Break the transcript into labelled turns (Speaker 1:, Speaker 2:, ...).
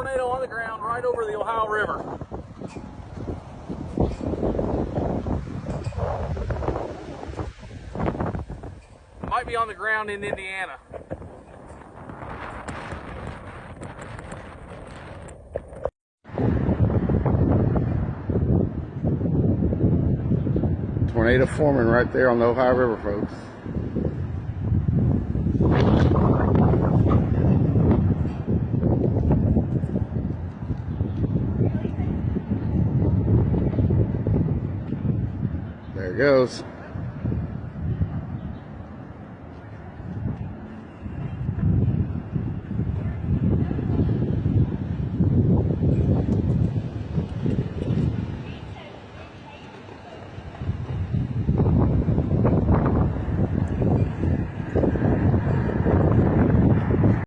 Speaker 1: tornado on the ground right over the Ohio River. Might be on the ground in Indiana.
Speaker 2: Tornado forming right there on the Ohio River, folks. There it goes.